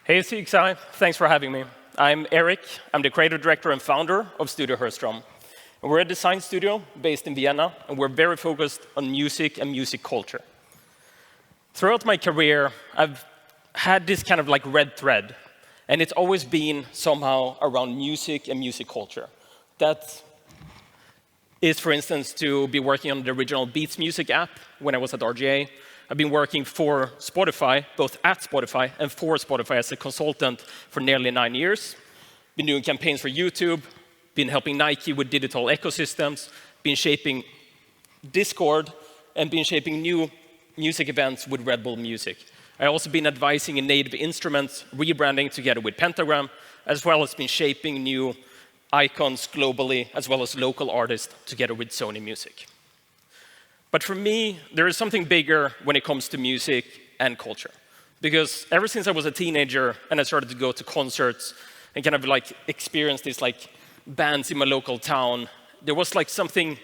Hey CXI, thanks for having me. I'm Erik, I'm the creative director and founder of Studio Herrström. We're a design studio based in Vienna, and we're very focused on music and music culture. Throughout my career, I've had this kind of like red thread, and it's always been somehow around music and music culture. That is, for instance, to be working on the original Beats Music app when I was at RGA. I've been working for Spotify, both at Spotify and for Spotify as a consultant for nearly 9 years. Been doing campaigns for YouTube, been helping Nike with digital ecosystems, been shaping Discord, and been shaping new music events with Red Bull Music. I've also been advising in native instruments, rebranding together with Pentagram, as well as been shaping new icons globally, as well as local artists together with Sony Music. But for me, there is something bigger when it comes to music and culture. Because ever since I was a teenager and I started to go to concerts and kind of like experience these like bands in my local town, there was like something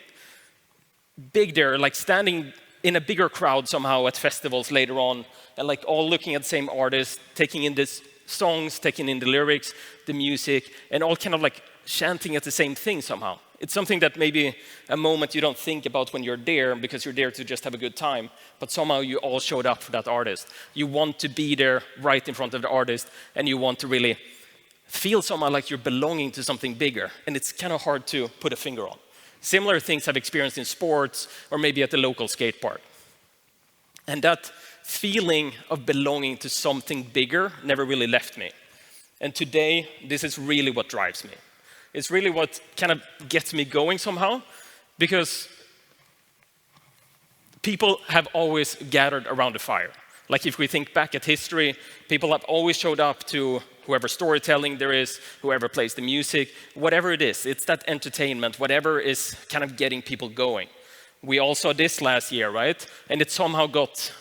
big there, like standing in a bigger crowd somehow at festivals later on, and like all looking at the same artist, taking in these songs, taking in the lyrics, the music, and all kind of like chanting at the same thing somehow. It's something that maybe a moment you don't think about when you're there because you're there to just have a good time, but somehow you all showed up for that artist. You want to be there right in front of the artist, and you want to really feel somehow like you're belonging to something bigger, and it's kind of hard to put a finger on. Similar things I've experienced in sports or maybe at the local skate park. And that feeling of belonging to something bigger never really left me. And today, this is really what drives me. It's really what kind of gets me going somehow, because people have always gathered around the fire. Like if we think back at history, people have always showed up to whoever storytelling there is, whoever plays the music, whatever it is. It's that entertainment, whatever is kind of getting people going. We all saw this last year, right? And it somehow got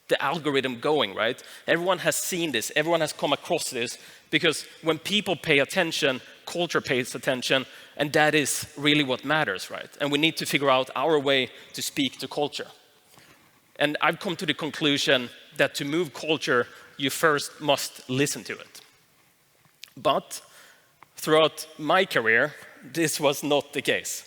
the algorithm going, right? Everyone has seen this, everyone has come across this, because when people pay attention, culture pays attention, and that is really what matters, right? And we need to figure out our way to speak to culture. And I've come to the conclusion that to move culture, you first must listen to it. But throughout my career, this was not the case,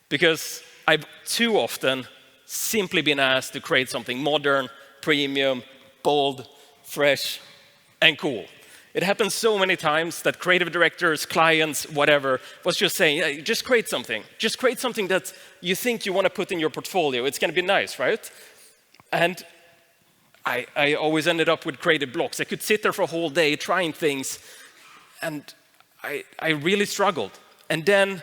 because I've too often simply been asked to create something modern, premium, bold, fresh, and cool. It happens so many times that creative directors, clients, whatever, was just saying, hey, just create something. Just create something that you think you want to put in your portfolio. It's going to be nice, right? And I always ended up with creative blocks. I could sit there for a whole day trying things, and I really struggled. And then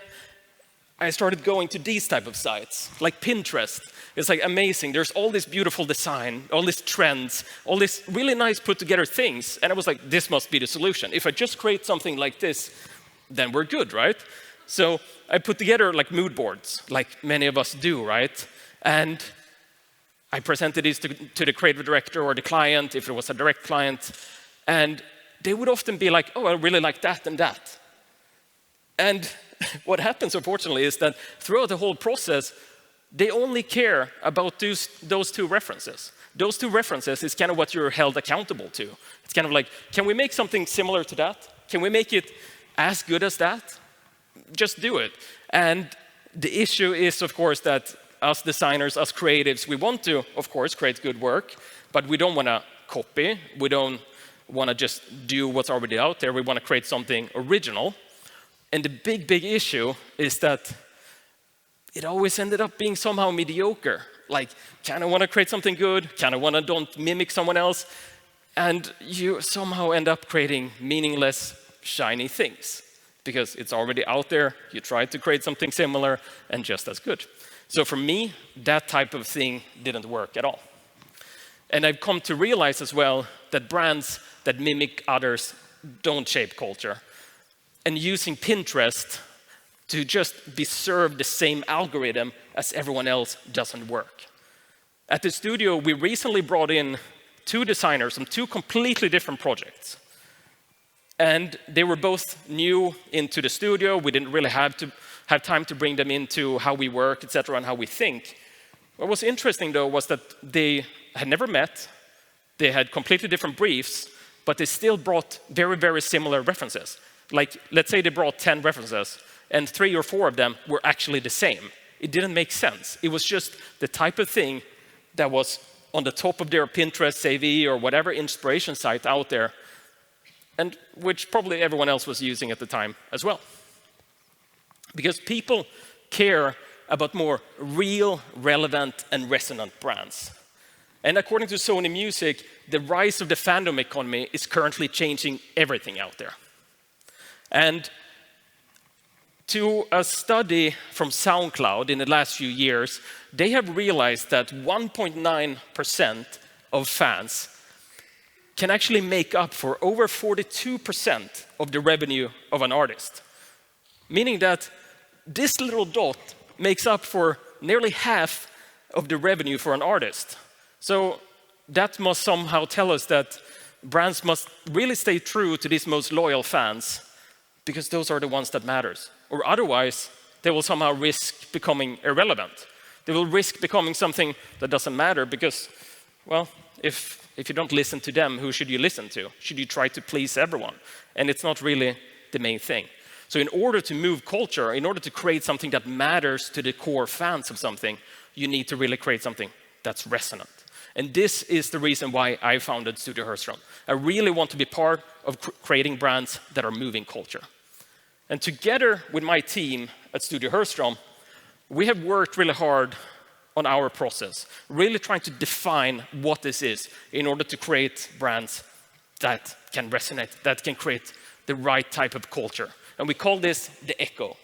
I started going to these type of sites, like Pinterest. It's like amazing. There's all this beautiful design, all these trends, all these really nice put together things. And I was like, this must be the solution. If I just create something like this, then we're good, right? So I put together like mood boards, like many of us do, right? And I presented these to the creative director or the client, if it was a direct client, and they would often be like, oh, I really like that and that. And what happens, unfortunately, is that throughout the whole process, they only care about those two references. Those two references is kind of what you're held accountable to. It's kind of like, can we make something similar to that? Can we make it as good as that? Just do it. And the issue is, of course, that us designers, us creatives, we want to, of course, create good work, but we don't want to copy. We don't want to just do what's already out there. We want to create something original. And the big issue is that it always ended up being somehow mediocre. Like, kind of want to create something good, kind of want to don't mimic someone else, and you somehow end up creating meaningless, shiny things. Because it's already out there, you tried to create something similar, and just as good. So for me, that type of thing didn't work at all. And I've come to realize as well that brands that mimic others don't shape culture. And using Pinterest to just be served the same algorithm as everyone else doesn't work. At the studio, we recently brought in 2 designers on 2 completely different projects. And they were both new into the studio. We didn't really have time to bring them into how we work, etc., and how we think. What was interesting, though, was that they had never met. They had completely different briefs, but they still brought very, very similar references. Like, let's say they brought 10 references, and 3 or 4 of them were actually the same. It didn't make sense. It was just the type of thing that was on the top of their Pinterest, CV, or whatever inspiration site out there, and which probably everyone else was using at the time as well. Because people care about more real, relevant, and resonant brands. And according to Sony Music, the rise of the fandom economy is currently changing everything out there. And to a study from SoundCloud in the last few years, they have realized that 1.9% of fans can actually make up for over 42% of the revenue of an artist. Meaning that this little dot makes up for nearly half of the revenue for an artist. So that must somehow tell us that brands must really stay true to these most loyal fans, because those are the ones that matters. Or otherwise, they will somehow risk becoming irrelevant. They will risk becoming something that doesn't matter because, well, if you don't listen to them, who should you listen to? Should you try to please everyone? And it's not really the main thing. So in order to move culture, in order to create something that matters to the core fans of something, you need to really create something that's resonant. And this is the reason why I founded Studio Herrström. I really want to be part of creating brands that are moving culture. And together with my team at Studio Herrström, we have worked really hard on our process, really trying to define what this is in order to create brands that can resonate, that can create the right type of culture. And we call this the echo.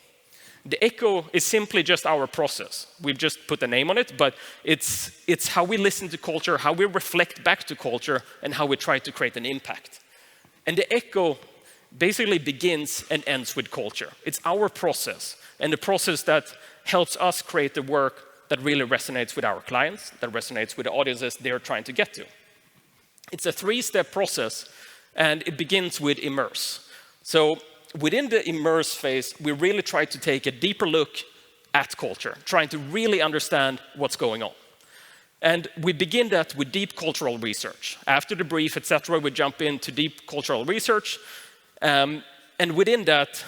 The echo is simply just our process. We've just put a name on it, but it's how we listen to culture, how we reflect back to culture, and how we try to create an impact. And the echo basically begins and ends with culture. It's our process, and the process that helps us create the work that really resonates with our clients, that resonates with the audiences they're trying to get to. It's a 3-step process, and it begins with immerse. So within the immerse phase, we really try to take a deeper look at culture, trying to really understand what's going on. And we begin that with deep cultural research. After the brief, etc., we jump into deep cultural research. And within that,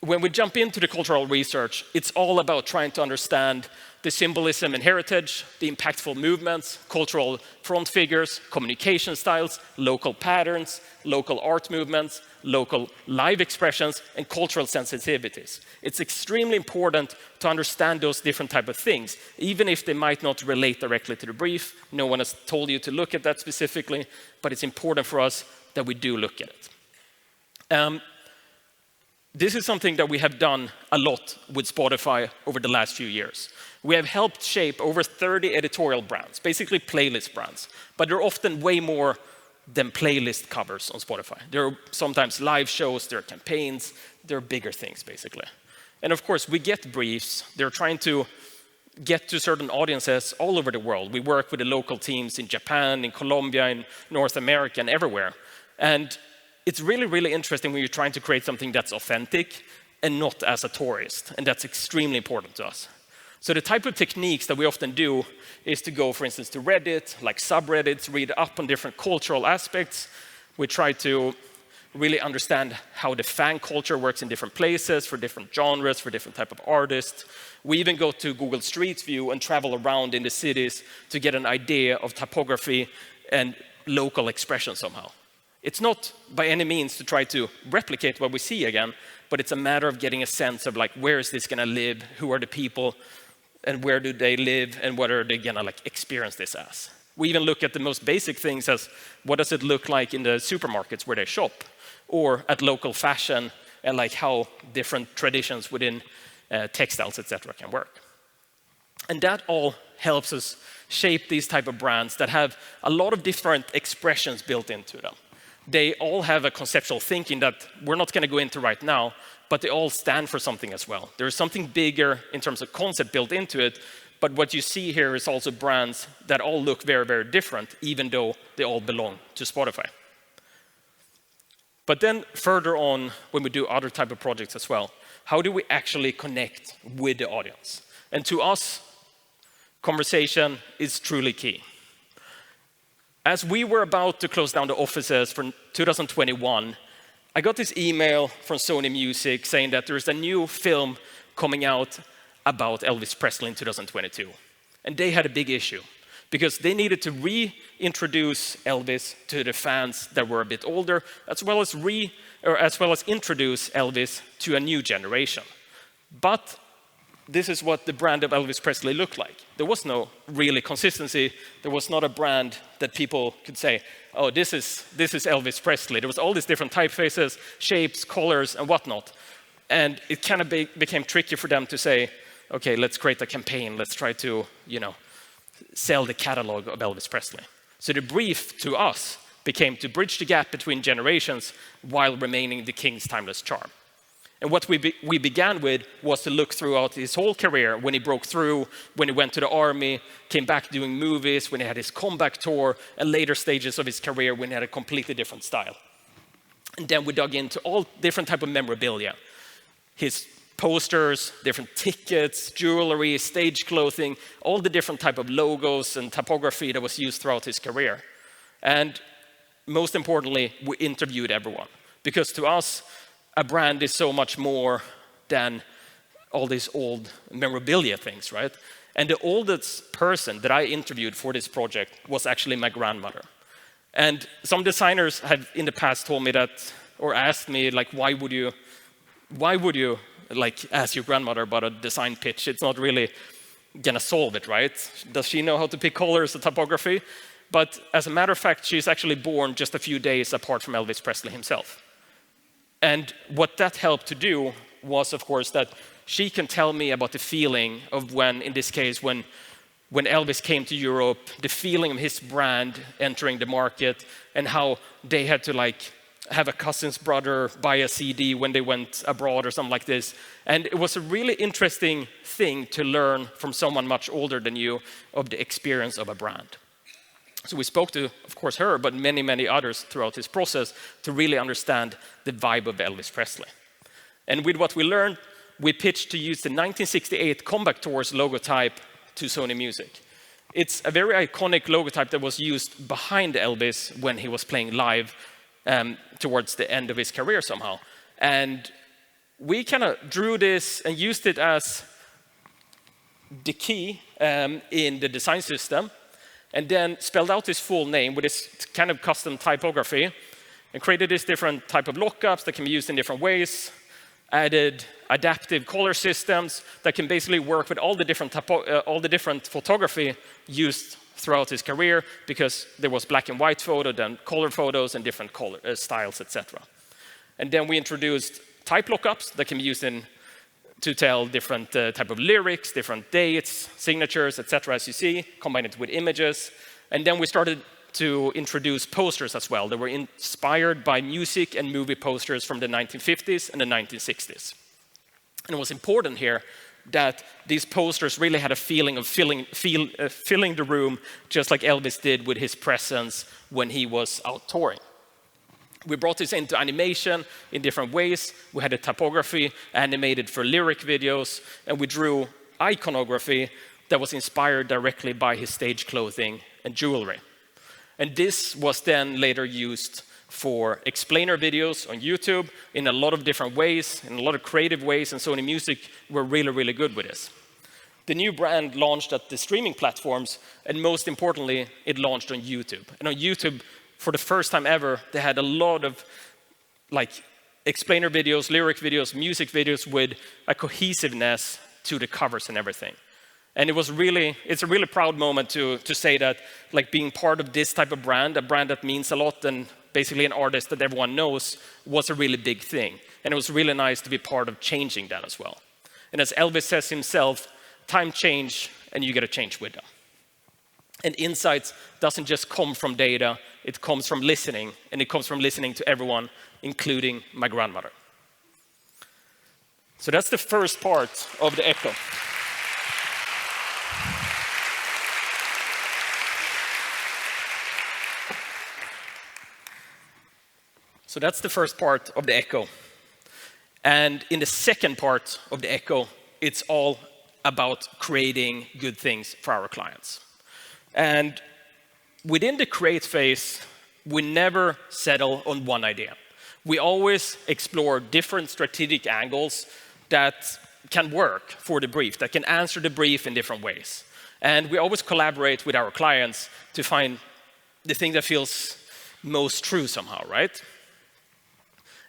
when we jump into the cultural research, it's all about trying to understand the symbolism and heritage, the impactful movements, cultural front figures, communication styles, local patterns, local art movements, local live expressions, and cultural sensitivities. It's extremely important to understand those different type of things, even if they might not relate directly to the brief. No one has told you to look at that specifically, but it's important for us that we do look at it. This is something that we have done a lot with Spotify over the last few years. We have helped shape over 30 editorial brands, basically playlist brands, but they're often way more than playlist covers on Spotify. There are sometimes live shows, there are campaigns, there are bigger things, basically. And of course, we get briefs. They're trying to get to certain audiences all over the world. We work with the local teams in Japan, in Colombia, in North America, and everywhere. And it's really, really interesting when you're trying to create something that's authentic and not as a tourist. And that's extremely important to us. So the type of techniques that we often do is to go, for instance, to Reddit, like subreddits, read up on different cultural aspects. We try to really understand how the fan culture works in different places, for different genres, for different type of artists. We even go to Google Street View and travel around in the cities to get an idea of typography and local expression somehow. It's not by any means to try to replicate what we see again, but it's a matter of getting a sense of like, where is this gonna live? Who are the people? And where do they live? And what are they gonna like experience this as? We even look at the most basic things as what does it look like in the supermarkets where they shop? Or at local fashion, and like how different traditions within textiles, etc., can work. And that all helps us shape these type of brands that have a lot of different expressions built into them. They all have a conceptual thinking that we're not going to go into right now, but they all stand for something as well. There is something bigger in terms of concept built into it, but what you see here is also brands that all look very, very different, even though they all belong to Spotify. But then further on, when we do other type of projects as well, how do we actually connect with the audience? And to us, conversation is truly key. As we were about to close down the offices for 2021, I got this email from Sony Music saying that there's a new film coming out about Elvis Presley in 2022. And they had a big issue, because they needed to reintroduce Elvis to the fans that were a bit older, as well as introduce Elvis to a new generation. But this is what the brand of Elvis Presley looked like. There was no really consistency. There was not a brand that people could say, oh, this is Elvis Presley. There was all these different typefaces, shapes, colors, and whatnot. And it kind of became tricky for them to say, okay, let's create a campaign. Let's try to, sell the catalog of Elvis Presley. So the brief to us became to bridge the gap between generations while remaining the king's timeless charm. And what we began with was to look throughout his whole career, when he broke through, when he went to the army, came back doing movies, when he had his comeback tour, and later stages of his career when he had a completely different style. And then we dug into all different type of memorabilia. His posters, different tickets, jewelry, stage clothing, all the different type of logos and typography that was used throughout his career. And most importantly, we interviewed everyone. Because to us, a brand is so much more than all these old memorabilia things, right? And the oldest person that I interviewed for this project was actually my grandmother. And some designers have in the past told me that, or asked me, like, why would you like ask your grandmother about a design pitch? It's not really gonna solve it, right? Does she know how to pick colors or typography? But as a matter of fact, she's actually born just a few days apart from Elvis Presley himself. And what that helped to do was, of course, that she can tell me about the feeling of when, in this case, when Elvis came to Europe, the feeling of his brand entering the market, and how they had to have a cousin's brother buy a CD when they went abroad or something like this. And it was a really interesting thing to learn from someone much older than you of the experience of a brand. So we spoke to, of course, her, but many, many others throughout this process to really understand the vibe of Elvis Presley. And with what we learned, we pitched to use the 1968 Comeback Tours logotype to Sony Music. It's a very iconic logotype that was used behind Elvis when he was playing live towards the end of his career somehow. And we kind of drew this and used it as the key in the design system, and then spelled out his full name with this kind of custom typography, and created this different type of lockups that can be used in different ways, added adaptive color systems that can basically work with all the different photography used throughout his career, because there was black and white photo, then color photos, and different color styles, etc. And then we introduced type lookups that can be used to tell different type of lyrics, different dates, signatures, etc. as you see, combine it with images. And then we started to introduce posters as well that were inspired by music and movie posters from the 1950s and the 1960s. And it was important here that these posters really had a feeling of filling the room, just like Elvis did with his presence when he was out touring. We brought this into animation in different ways. We had a typography animated for lyric videos, and we drew iconography that was inspired directly by his stage clothing and jewelry. And this was then later used for explainer videos on YouTube in a lot of different ways, in a lot of creative ways, and Sony Music were really, really good with this. The new brand launched at the streaming platforms, and most importantly, it launched on YouTube. And on YouTube, for the first time ever, they had a lot of explainer videos, lyric videos, music videos with a cohesiveness to the covers and everything. And it's a really proud moment to say that being part of this type of brand, a brand that means a lot and basically an artist that everyone knows, was a really big thing. And it was really nice to be part of changing that as well. And as Elvis says himself, time change and you got to change with them. And insights doesn't just come from data, it comes from listening, and it comes from listening to everyone, including my grandmother. So that's the first part of the echo. So that's the first part of the echo. And in the second part of the echo, it's all about creating good things for our clients. And within the create phase, we never settle on one idea. We always explore different strategic angles that can work for the brief, that can answer the brief in different ways. And we always collaborate with our clients to find the thing that feels most true somehow, right?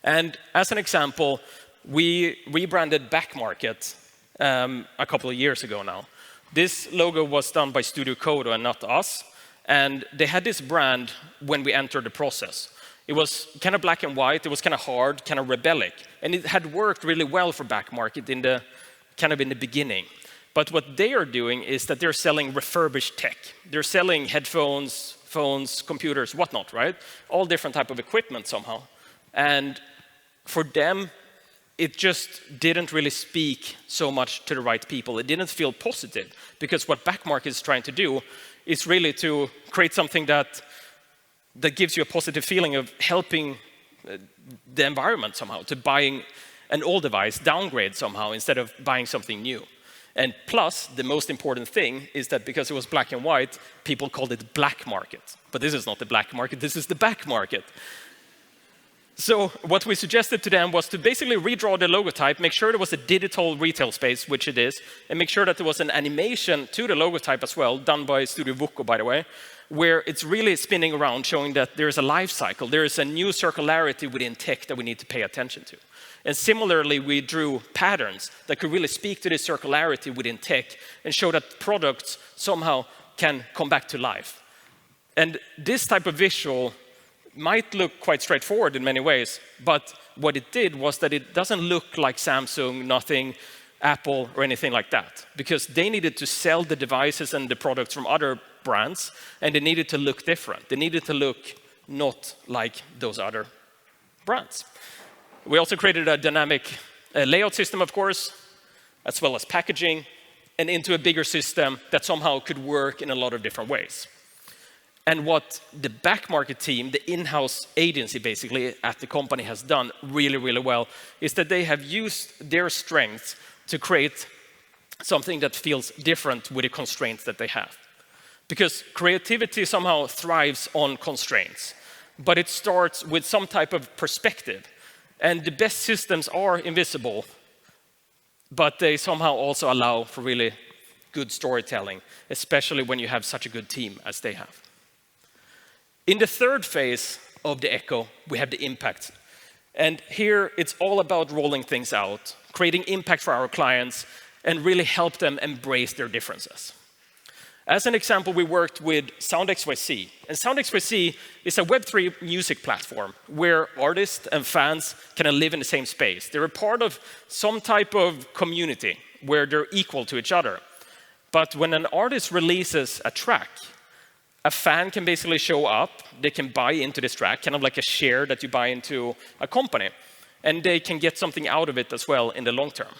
And as an example, we rebranded BackMarket a couple of years ago now. This logo was done by Studio Codo and not us. And they had this brand when we entered the process. It was kind of black and white. It was kind of hard, kind of rebellic. And it had worked really well for BackMarket in the beginning. But what they are doing is that they're selling refurbished tech. They're selling headphones, phones, computers, whatnot, right? All different type of equipment somehow. And for them, it just didn't really speak so much to the right people. It didn't feel positive, because what BackMarket is trying to do is really to create something that gives you a positive feeling of helping the environment somehow, to buying an old device, downgrade somehow, instead of buying something new. And plus, the most important thing is that because it was black and white, people called it black market. But this is not the black market, this is the back market. So what we suggested to them was to basically redraw the logotype, make sure there was a digital retail space, which it is, and make sure that there was an animation to the logotype as well, done by Studio Vucco, by the way, where it's really spinning around, showing that there's a life cycle, there is a new circularity within tech that we need to pay attention to. And similarly, we drew patterns that could really speak to this circularity within tech and show that products somehow can come back to life. And this type of visual might look quite straightforward in many ways, but what it did was that it doesn't look like Samsung, nothing, Apple, or anything like that, because they needed to sell the devices and the products from other brands, and they needed to look different. They needed to look not like those other brands. We also created a dynamic layout system, of course, as well as packaging, and into a bigger system that somehow could work in a lot of different ways. And what the BackMarket team, the in-house agency basically at the company, has done really, really well is that they have used their strengths to create something that feels different with the constraints that they have. Because creativity somehow thrives on constraints, but it starts with some type of perspective. And the best systems are invisible, but they somehow also allow for really good storytelling, especially when you have such a good team as they have. In the third phase of the echo, we have the impact. And here it's all about rolling things out, creating impact for our clients, and really help them embrace their differences. As an example, we worked with Sound.xyz. And Sound.xyz is a Web3 music platform where artists and fans can live in the same space. They're a part of some type of community where they're equal to each other. But when an artist releases a track, a fan can basically show up, they can buy into this track, kind of like a share that you buy into a company, and they can get something out of it as well in the long term.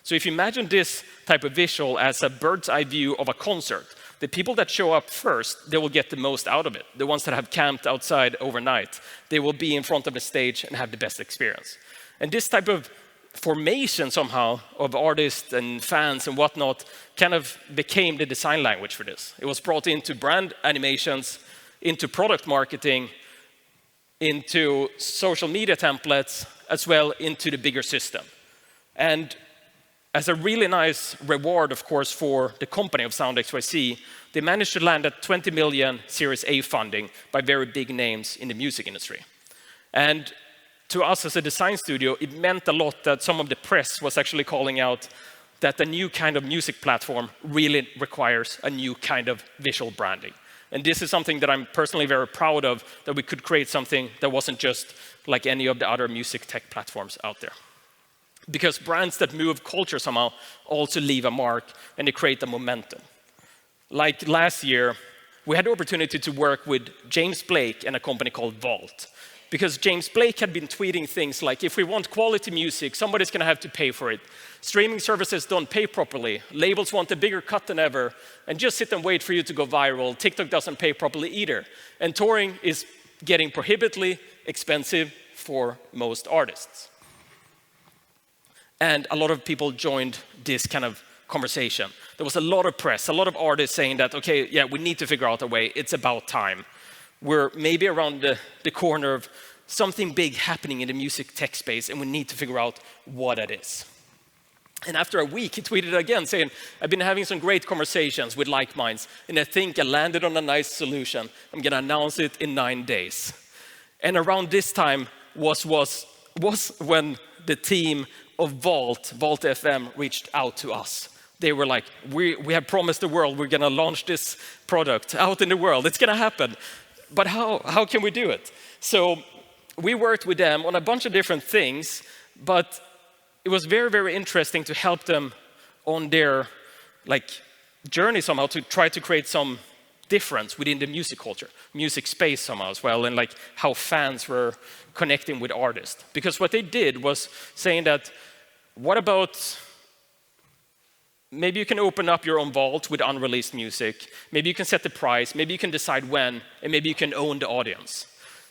So if you imagine this type of visual as a bird's eye view of a concert, the people that show up first, they will get the most out of it. The ones that have camped outside overnight, they will be in front of the stage and have the best experience. And this type of formation somehow of artists and fans and whatnot kind of became the design language for this. It was brought into brand animations, into product marketing, into social media templates, as well into the bigger system. And as a really nice reward, of course, for the company of Sound.xyz, they managed to land at 20 million Series A funding by very big names in the music industry. And to us as a design studio, it meant a lot that some of the press was actually calling out that a new kind of music platform really requires a new kind of visual branding. And this is something that I'm personally very proud of, that we could create something that wasn't just like any of the other music tech platforms out there. Because brands that move culture somehow also leave a mark and they create a momentum. Like last year, we had the opportunity to work with James Blake and a company called Vault. Because James Blake had been tweeting things like, if we want quality music, somebody's going to have to pay for it. Streaming services don't pay properly. Labels want a bigger cut than ever. And just sit and wait for you to go viral. TikTok doesn't pay properly either. And touring is getting prohibitively expensive for most artists. And a lot of people joined this kind of conversation. There was a lot of press, a lot of artists saying that, okay, yeah, we need to figure out a way. It's about time. We're maybe around the corner of something big happening in the music tech space, and we need to figure out what it is. And after a week, he tweeted again saying, I've been having some great conversations with like minds, and I think I landed on a nice solution. I'm going to announce it in 9 days. And around this time was when the team of Vault FM, reached out to us. They were like, we have promised the world we're going to launch this product out in the world. It's going to happen. But how can we do it? So we worked with them on a bunch of different things, but it was very, very interesting to help them on their journey somehow to try to create some difference within the music culture, music space somehow as well, and like how fans were connecting with artists. Because what they did was saying that, what about maybe you can open up your own vault with unreleased music. Maybe you can set the price. Maybe you can decide when. And maybe you can own the audience.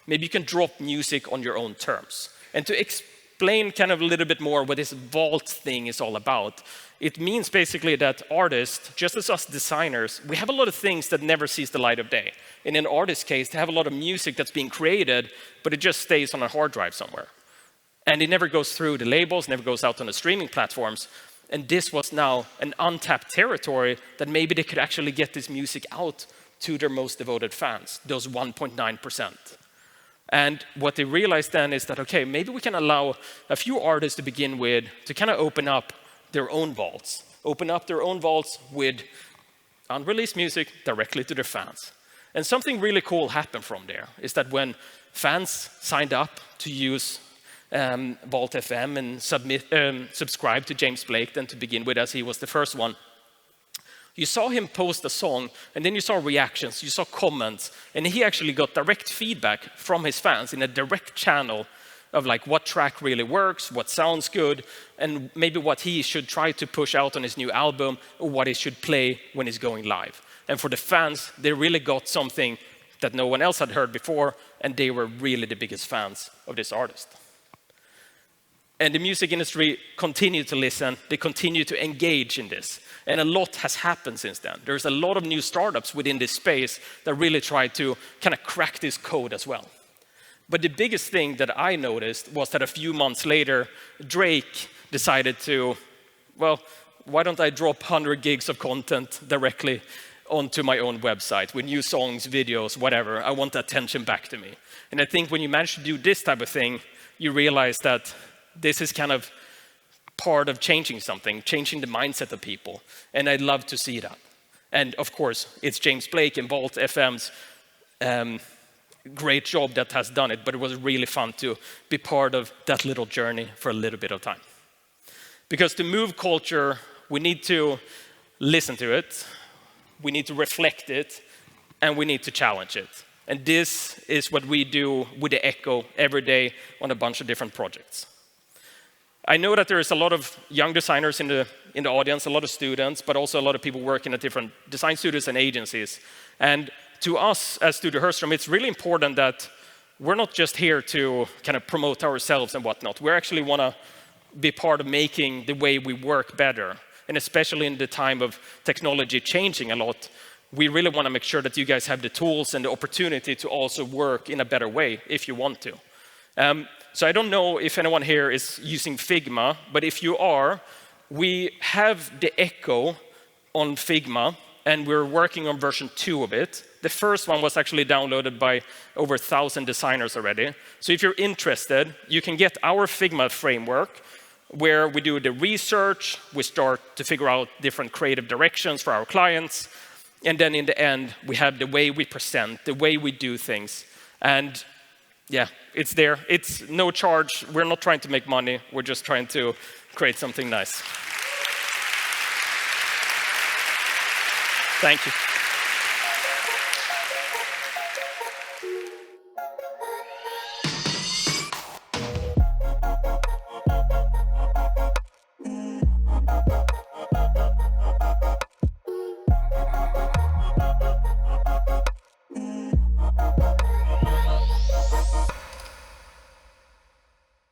Maybe you can drop music on your own terms. And to explain kind of a little bit more what this vault thing is all about, it means basically that artists, just as us designers, we have a lot of things that never sees the light of day. In an artist's case, they have a lot of music that's being created, but it just stays on a hard drive somewhere. And it never goes through the labels, never goes out on the streaming platforms. And this was now an untapped territory that maybe they could actually get this music out to their most devoted fans, those 1.9%. And what they realized then is that, okay, maybe we can allow a few artists to begin with to kind of open up their own vaults with unreleased music directly to their fans. And something really cool happened from there is that when fans signed up to use Vault FM and subscribe to James Blake then to begin with, as he was the first one. You saw him post a song, and then you saw reactions, you saw comments, and he actually got direct feedback from his fans in a direct channel of like what track really works, what sounds good, and maybe what he should try to push out on his new album, or what he should play when he's going live. And for the fans, they really got something that no one else had heard before, and they were really the biggest fans of this artist. And the music industry continued to listen. They continue to engage in this. And a lot has happened since then. There's a lot of new startups within this space that really try to kind of crack this code as well. But the biggest thing that I noticed was that a few months later, Drake decided to, well, why don't I drop 100 gigs of content directly onto my own website with new songs, videos, whatever. I want the attention back to me. And I think when you manage to do this type of thing, you realize that this is kind of part of changing something, changing the mindset of people. And I'd love to see that. And of course, it's James Blake and Vault FM's great job that has done it, but it was really fun to be part of that little journey for a little bit of time. Because to move culture, we need to listen to it, we need to reflect it, and we need to challenge it. And this is what we do with the Echo every day on a bunch of different projects. I know that there is a lot of young designers in the audience, a lot of students, but also a lot of people working at different design studios and agencies. And to us as Studio Herrström, it's really important that we're not just here to kind of promote ourselves and whatnot. We actually want to be part of making the way we work better. And especially in the time of technology changing a lot, we really want to make sure that you guys have the tools and the opportunity to also work in a better way if you want to. So I don't know if anyone here is using Figma, but if you are, we have the Echo on Figma, and we're working on version 2 of it. The first one was actually downloaded by over 1,000 designers already. So if you're interested, you can get our Figma framework, where we do the research, we start to figure out different creative directions for our clients, and then in the end, we have the way we present, the way we do things. And yeah, it's there. It's no charge. We're not trying to make money. We're just trying to create something nice. Thank you.